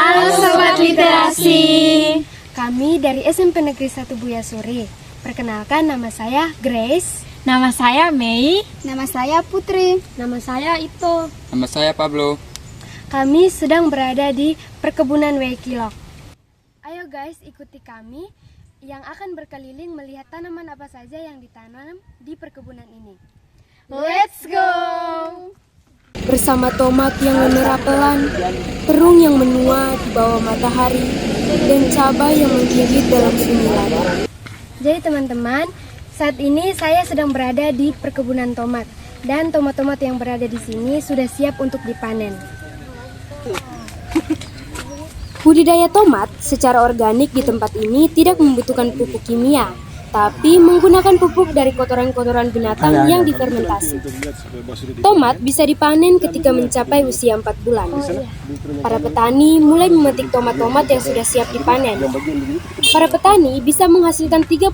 Halo Sobat Literasi. Kami dari SMP Negeri 1 Buya Suri. Perkenalkan, nama saya Grace. Nama saya Mei. Nama saya Putri. Nama saya Ito. Nama saya Pablo. Kami sedang berada di perkebunan Wekilok. Ayo guys, ikuti kami yang akan berkeliling melihat tanaman apa saja yang ditanam di perkebunan ini. Let's go! Bersama tomat yang memerah pelan, terung yang menua di bawah matahari, dan cabai yang menggigit dalam sunyi lada. Jadi teman-teman, saat ini saya sedang berada di perkebunan tomat, dan tomat-tomat yang berada di sini sudah siap untuk dipanen. Budidaya tomat secara organik di tempat ini tidak membutuhkan pupuk kimia, tapi menggunakan pupuk dari kotoran-kotoran binatang yang difermentasi. Tomat bisa dipanen ketika mencapai usia 4 bulan. Para petani mulai memetik tomat-tomat yang sudah siap dipanen. Para petani bisa menghasilkan 30.000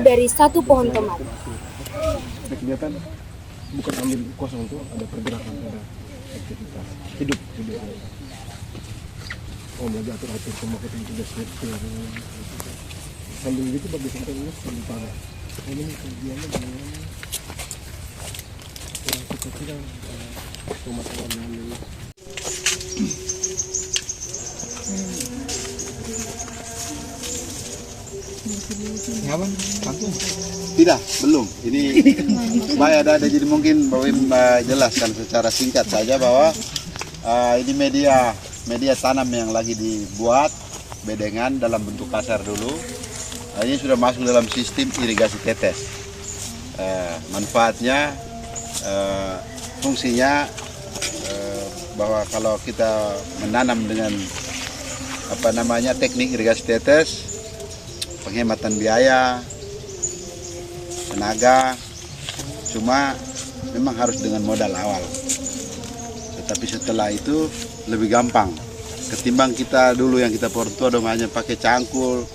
dari satu pohon tomat. Kelihatan bukan angin kosong itu, ada pergerakan, ada aktivitas hidup. Oh, lagi atur-atur semua kita sudah siap. Sambil gitu bagi kita ini sambil panas. Ini kerjanya dengan orang kecil tomat ini. Ngawan, langsung. Tidak, belum. Ini supaya ada jadi mungkin Mbak Wim jelaskan secara singkat saja bahwa ini media tanam yang lagi dibuat bedengan dalam bentuk kasar dulu. Ini sudah masuk dalam sistem irigasi tetes. Manfaatnya, fungsinya bahwa kalau kita menanam dengan teknik irigasi tetes, penghematan biaya, tenaga, cuma memang harus dengan modal awal. Tetapi setelah itu lebih gampang ketimbang kita dulu yang kita portua dong hanya pakai cangkul,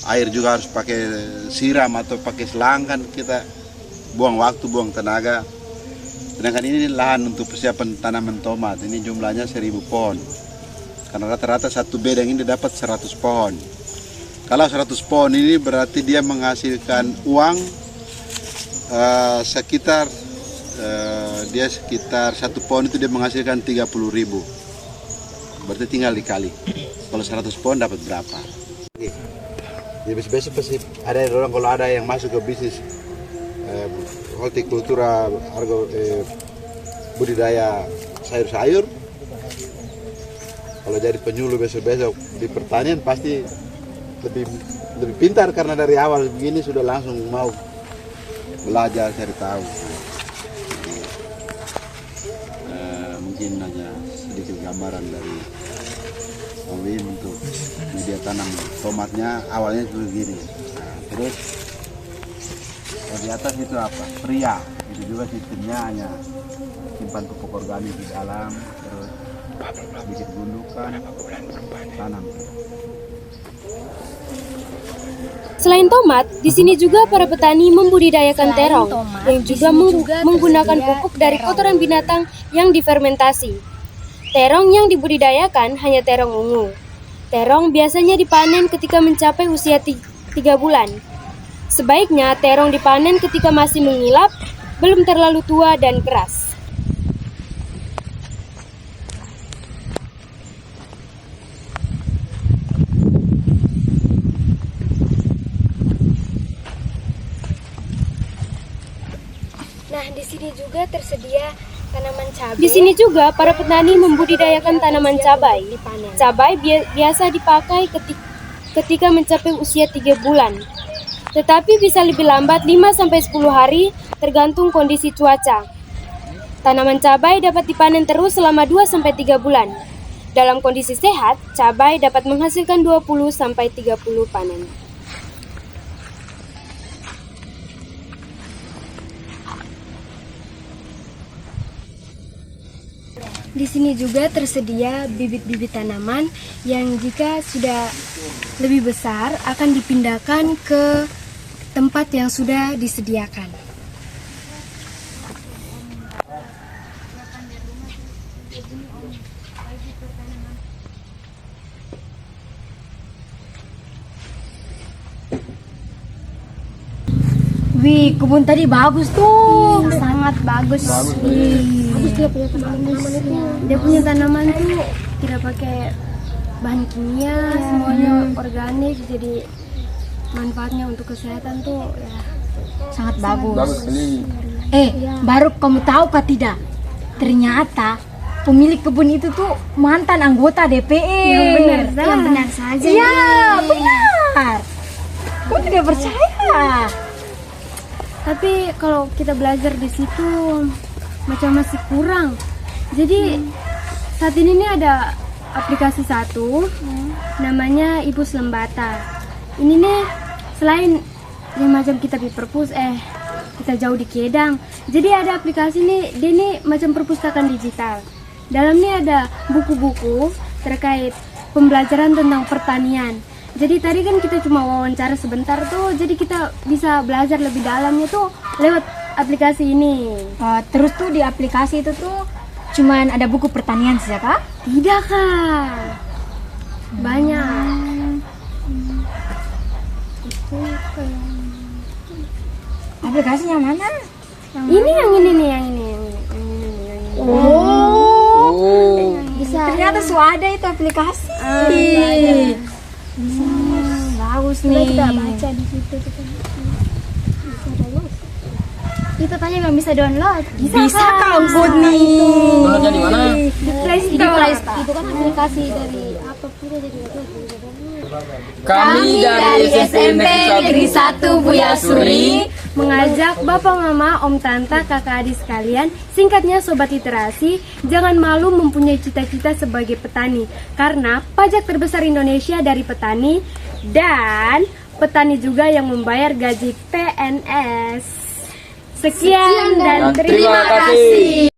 air juga harus pakai siram atau pakai selang, kan kita buang waktu, buang tenaga. Sedangkan ini lahan untuk persiapan tanaman tomat, ini jumlahnya 1000 pohon. Karena rata-rata satu bedeng ini dapat 100 pohon. Kalau 100 pohon ini berarti dia menghasilkan uang sekitar satu pohon itu dia menghasilkan 30.000. Berarti tinggal dikali. Kalau 100 pohon dapat berapa? Ya besok pasti ada orang, kalau ada yang masuk ke bisnis hortikultura, budidaya sayur-sayur. Kalau jadi penyuluh besok di pertanian pasti lebih pintar, karena dari awal begini sudah langsung mau belajar cari tahu. Mungkin hanya sedikit gambaran dari Wim untuk media tanam tomatnya. Awalnya itu begini. Terus di atas itu apa? Pria. Itu juga sistemnya hanya simpan pupuk organik di dalam, terus sedikit gundukan, tanam. Selain tomat, di sini juga para petani membudidayakan terong yang juga menggunakan pupuk dari kotoran binatang yang difermentasi. Terong yang dibudidayakan hanya terong ungu. Terong biasanya dipanen ketika mencapai usia 3 bulan. Sebaiknya terong dipanen ketika masih mengilap, belum terlalu tua dan keras. Nah, di sini juga tersedia tanaman cabai. Di sini juga para petani membudidayakan tanaman cabai. Cabai biasa dipakai ketika mencapai usia 3 bulan. Tetapi bisa lebih lambat 5-10 hari tergantung kondisi cuaca. Tanaman cabai dapat dipanen terus selama 2-3 bulan. Dalam kondisi sehat, cabai dapat menghasilkan 20-30 panen. Di sini juga tersedia bibit-bibit tanaman yang jika sudah lebih besar akan dipindahkan ke tempat yang sudah disediakan. Wih, kebun tadi bagus tuh. Sangat bagus. Bagus dia punya tanaman itu. Dia punya tanaman tuh tidak pakai bahan kimia, semuanya organik, jadi manfaatnya untuk kesehatan tuh ya Sangat bagus. Bagus sekali. Baru kamu tahu kah tidak? Ternyata pemilik kebun itu tuh mantan anggota DPR. Yang benar saja. Iya, benar. Kamu tidak percaya? Tapi kalau kita belajar di situ macam masih kurang. Jadi saat ini nih ada aplikasi satu namanya Ibu Lembata. Ini nih selain yang macam kita di perpus kita jauh di Kedang. Jadi ada aplikasi nih, dia nih macam perpustakaan digital. Dalamnya ada buku-buku terkait pembelajaran tentang pertanian. Jadi tadi kan kita cuma wawancara sebentar tuh, jadi kita bisa belajar lebih dalamnya tuh lewat aplikasi ini. Terus tuh di aplikasi itu tuh cuman ada buku pertanian saja kah? Tidak kak, banyak. Aplikasinya mana? Ini yang ini nih, yang ini. Oh. Ternyata ada itu aplikasi. Bagus nih. Kita baca di situ kita bisa download. Kita tanya nggak bisa download. Bisa kampus nih. Downloadnya di mana? Di Play Store. Itu kan aplikasi dari apa pun jadi Kami dari SMP Negeri 1 Buya Suri mengajak Bapak Mama, Om Tante, Kakak adik sekalian, singkatnya Sobat Literasi, jangan malu mempunyai cita-cita sebagai petani. Karena pajak terbesar Indonesia dari petani, dan petani juga yang membayar gaji PNS. Sekian dan terima kasih.